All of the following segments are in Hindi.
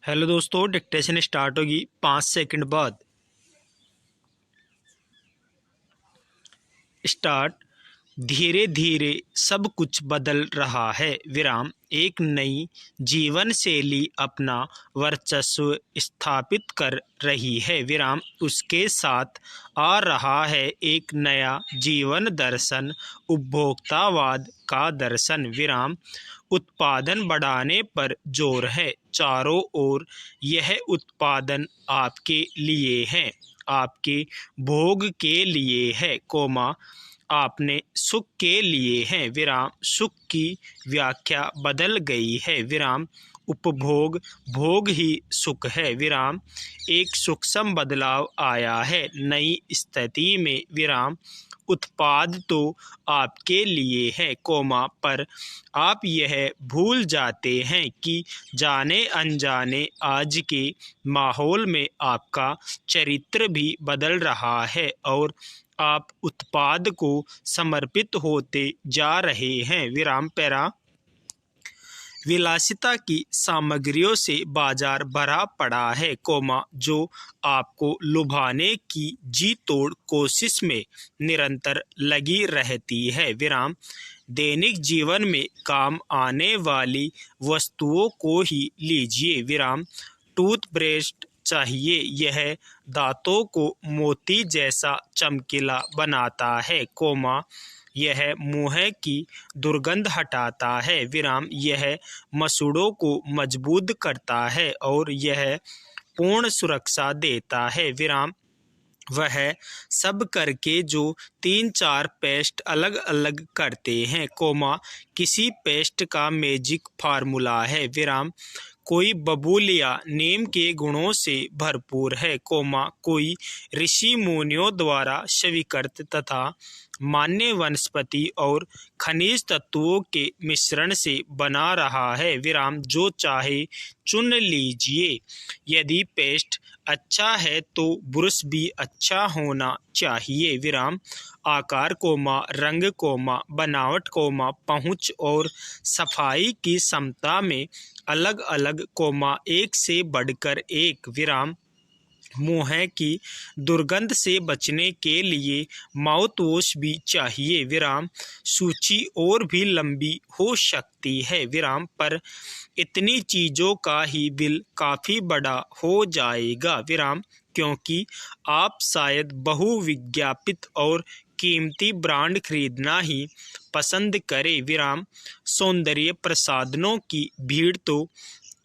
हेलो दोस्तों, डिक्टेशन स्टार्ट होगी 5 सेकंड बाद। स्टार्ट। धीरे धीरे सब कुछ बदल रहा है। विराम। एक नई जीवन शैली अपना वर्चस्व स्थापित कर रही है। विराम। उसके साथ आ रहा है एक नया जीवन दर्शन, उपभोक्तावाद का दर्शन। विराम। उत्पादन बढ़ाने पर जोर है चारों ओर। यह उत्पादन आपके लिए है, आपके भोग के लिए है, आपने सुख के लिए है। विराम। सुख की व्याख्या बदल गई है। विराम। उपभोग भोग ही सुख है। विराम। एक सूक्ष्म बदलाव आया है नई स्थिति में। विराम। उत्पाद तो आपके लिए है, पर आप यह भूल जाते हैं कि जाने अनजाने आज के माहौल में आपका चरित्र भी बदल रहा है और आप उत्पाद को समर्पित होते जा रहे हैं। विराम। पैरा। विलासिता की सामग्रियों से बाजार भरा पड़ा है, जो आपको लुभाने की जी तोड़ कोशिश में निरंतर लगी रहती है। विराम। दैनिक जीवन में काम आने वाली वस्तुओं को ही लीजिए। विराम। टूथब्रश चाहिए, यह दांतों को मोती जैसा चमकीला बनाता है, यह मुंह की दुर्गंध हटाता है। विराम। यह मसूड़ों को मजबूत करता है और यह पूर्ण सुरक्षा देता है। विराम। वह सब करके जो 3-4 पेस्ट अलग अलग करते हैं, किसी पेस्ट का मैजिक फार्मूला है। विराम। कोई बबूल या नीम के गुणों से भरपूर है, कोई ऋषि मुनियों द्वारा स्वीकृत तथा मान्य वनस्पति और खनिज तत्वों के मिश्रण से बना रहा है। विराम। जो चाहे चुन लीजिए। यदि पेस्ट अच्छा है तो ब्रश भी अच्छा होना चाहिए। विराम। आकार, रंग, बनावट, पहुंच और सफाई की क्षमता में अलग अलग, एक से बढ़कर एक। विराम। मुंह की दुर्गंध से बचने के लिए माउथ वॉश भी चाहिए। विराम। सूची और भी लंबी हो सकती है। विराम। पर इतनी चीजों का ही बिल काफी बड़ा हो जाएगा। विराम। क्योंकि आप शायद बहुविज्ञापित और कीमती ब्रांड खरीदना ही पसंद करें। विराम। सौंदर्य प्रसाधनों की भीड़ तो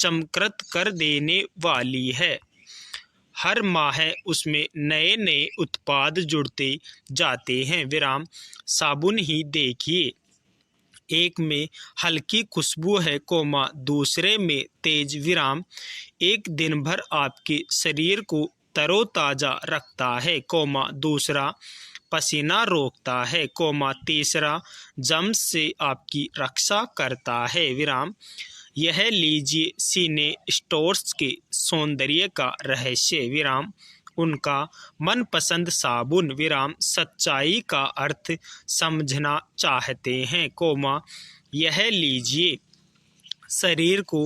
चमत्कृत कर देने वाली है। हर माह उसमें नए नए उत्पाद जुड़ते जाते हैं। विराम। साबुन ही देखिए, एक में हल्की खुशबू है, दूसरे में तेज। विराम। एक दिन भर आपके शरीर को तरोताजा रखता है, दूसरा पसीना रोकता है, तीसरा जम्स से आपकी रक्षा करता है। विराम। यह लीजिए सीने स्टोर्स के सौंदर्य का रहस्य। विराम। उनका मनपसंद साबुन। विराम। सच्चाई का अर्थ समझना चाहते हैं, यह लीजिए। शरीर को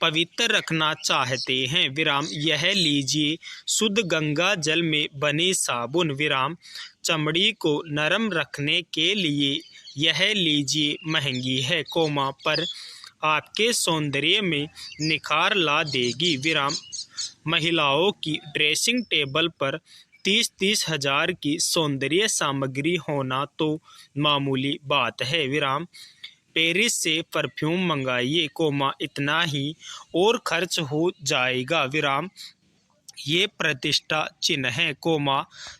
पवित्र रखना चाहते हैं। विराम। यह लीजिए शुद्ध गंगा जल में बनी साबुन। विराम। चमड़ी को नरम रखने के लिए यह लीजिए महंगी है, पर आपके सौंदर्य में निखार ला देगी। विराम। महिलाओं की ड्रेसिंग टेबल पर 30-30 हजार की सौंदर्य सामग्री होना तो मामूली बात है। विराम। पेरिस से परफ्यूम मंगाइए, इतना ही और खर्च हो जाएगा। विराम। ये प्रतिष्ठा चिन्ह है,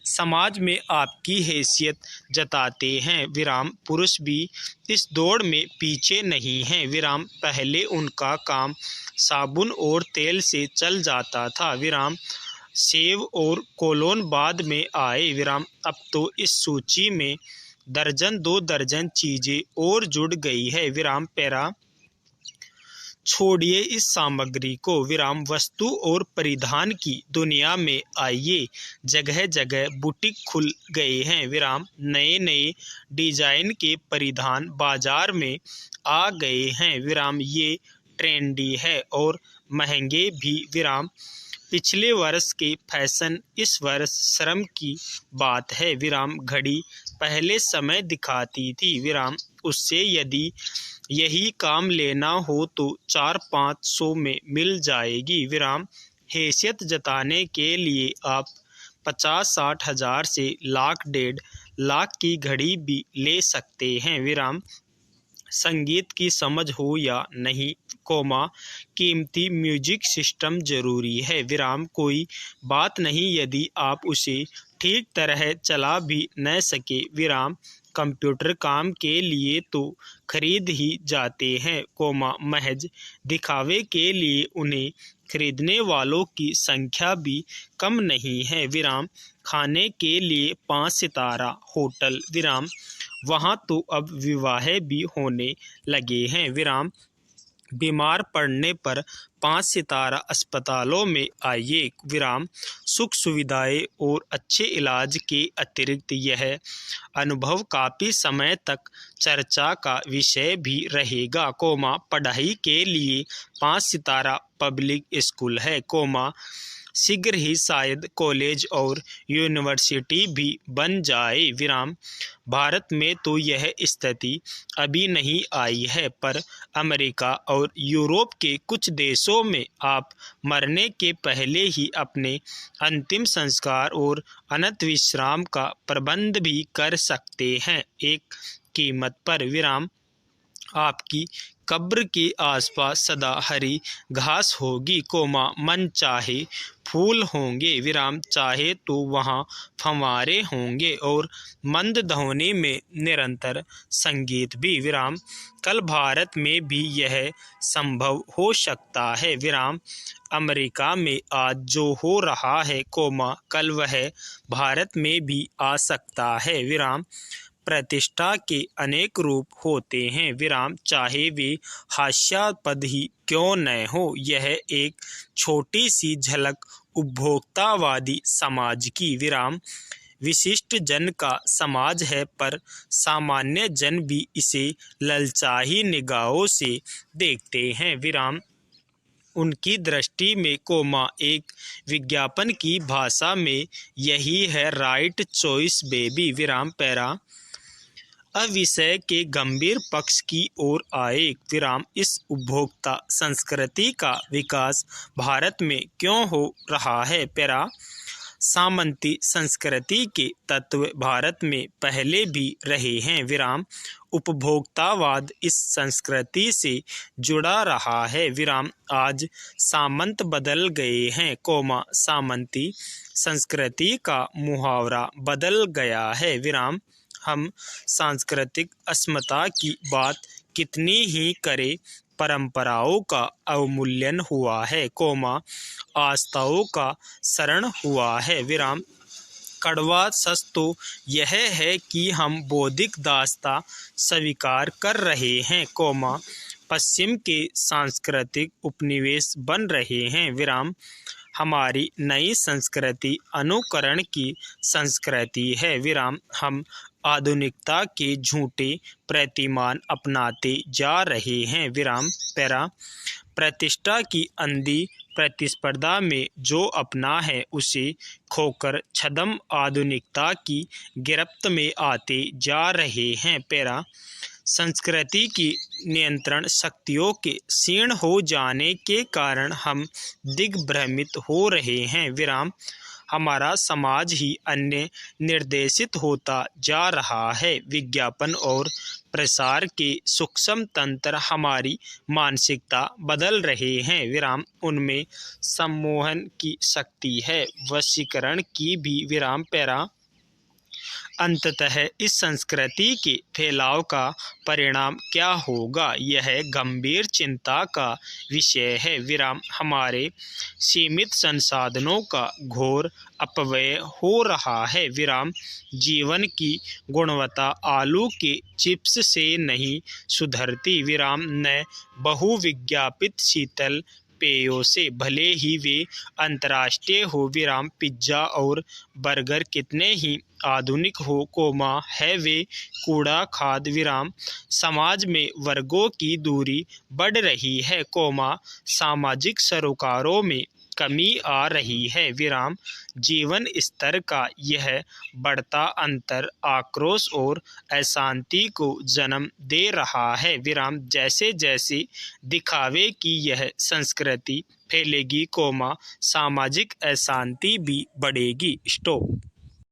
समाज में आपकी हैसियत जताते हैं। विराम। पुरुष भी इस दौड़ में पीछे नहीं हैं। विराम। पहले उनका काम साबुन और तेल से चल जाता था। विराम। सेव और कोलोन बाद में आए। विराम। अब तो इस सूची में दर्जन 2 दर्जन चीजें और जुड़ गई है। विराम। पैरा। छोड़िए इस सामग्री को। विराम। वस्तु और परिधान की दुनिया में आइए। जगह जगह बुटीक खुल गए हैं। विराम। नए नए डिजाइन के परिधान बाजार में आ गए हैं। विराम। ये ट्रेंडी है और महंगे भी विराम। पिछले वर्ष के फैशन इस वर्ष शर्म की बात है विराम। घड़ी पहले समय दिखाती थी विराम, उससे यदि यही काम लेना हो तो 400-500 में मिल जाएगी विराम। हैसियत जताने के लिए आप 50-60 हज़ार से लाख 1.5 लाख की घड़ी भी ले सकते हैं विराम। संगीत की समझ हो या नहीं, कीमती म्यूजिक सिस्टम जरूरी है विराम। कोई बात नहीं यदि आप उसे ठीक तरह चला भी न सके विराम। कंप्यूटर काम के लिए तो खरीद ही जाते हैं, महज दिखावे के लिए उन्हें खरीदने वालों की संख्या भी कम नहीं है विराम। खाने के लिए 5 सितारा होटल विराम, वहाँ तो अब विवाह भी होने लगे हैं विराम। बीमार पड़ने पर 5 सितारा अस्पतालों में आइए विराम। सुख सुविधाएं और अच्छे इलाज के अतिरिक्त यह अनुभव काफ़ी समय तक चर्चा का विषय भी रहेगा, पढ़ाई के लिए 5 सितारा पब्लिक स्कूल है, शीघ्र ही शायद कॉलेज और यूनिवर्सिटी भी बन जाए विराम। भारत में तो यह स्थिति अभी नहीं आई है, पर अमेरिका और यूरोप के कुछ देशों में आप मरने के पहले ही अपने अंतिम संस्कार और अनंत विश्राम का प्रबंध भी कर सकते हैं एक कीमत पर विराम। आपकी कब्र के आसपास सदा हरी घास होगी, मन चाहे फूल होंगे विराम, चाहे तो वहाँ फव्वारे होंगे और मंद ध्वनि में निरंतर संगीत भी विराम। कल भारत में भी यह संभव हो सकता है विराम। अमेरिका में आज जो हो रहा है, कल वह भारत में भी आ सकता है विराम। प्रतिष्ठा के अनेक रूप होते हैं विराम, चाहे वे हास्यास्पद ही क्यों न हो। यह एक छोटी सी झलक उपभोक्तावादी समाज की विराम। विशिष्ट जन का समाज है, पर सामान्य जन भी इसे ललचाही निगाहों से देखते हैं विराम। उनकी दृष्टि में, एक विज्ञापन की भाषा में यही है राइट चॉइस बेबी विराम। पैरा अब विषय के गंभीर पक्ष की ओर आए विराम। इस उपभोक्ता संस्कृति का विकास भारत में क्यों हो रहा है? पैरा सामंती संस्कृति के तत्व भारत में पहले भी रहे हैं विराम। उपभोक्तावाद इस संस्कृति से जुड़ा रहा है विराम। आज सामंत बदल गए हैं, सामंती संस्कृति का मुहावरा बदल गया है विराम। हम सांस्कृतिक अस्मिता की बात कितनी ही करें, परंपराओं का अवमूल्यन हुआ है, आस्थाओं का शरण हुआ है विराम। कड़वा सच तो यह है कि हम बौद्धिक दास्ता स्वीकार कर रहे हैं, पश्चिम के सांस्कृतिक उपनिवेश बन रहे हैं विराम। हमारी नई संस्कृति अनुकरण की संस्कृति है विराम। हम आधुनिकता के झूठे प्रतिमान अपनाते जा रहे हैं विराम। पैरा प्रतिष्ठा की अंधी प्रतिस्पर्धा में जो अपना है उसे खोकर छद्म आधुनिकता की गिरफ्त में आते जा रहे हैं। पैरा संस्कृति की नियंत्रण शक्तियों के क्षीण हो जाने के कारण हम दिग्भ्रमित हो रहे हैं विराम। हमारा समाज ही अन्य निर्देशित होता जा रहा है। विज्ञापन और प्रसार के सूक्ष्म तंत्र हमारी मानसिकता बदल रहे हैं विराम। उनमें सम्मोहन की शक्ति है, वशीकरण की भी विराम। पैरा अंततः इस संस्कृति के फैलाव का परिणाम क्या होगा, यह गंभीर चिंता का विषय है विराम। हमारे सीमित संसाधनों का घोर अपव्यय हो रहा है विराम। जीवन की गुणवत्ता आलू के चिप्स से नहीं सुधरती विराम। न बहुविज्ञापित शीतल पेयों से, भले ही वे अंतर्राष्ट्रीय हो विराम। पिज्जा और बर्गर कितने ही आधुनिक हो, कोमा है वे कूड़ा खाद विराम। समाज में वर्गों की दूरी बढ़ रही है, कोमा सामाजिक सरोकारों में कमी आ रही है विराम। जीवन स्तर का यह बढ़ता अंतर आक्रोश और अशांति को जन्म दे रहा है विराम। जैसे जैसे दिखावे की यह संस्कृति फैलेगी, कोमा सामाजिक अशांति भी बढ़ेगी। स्टॉप।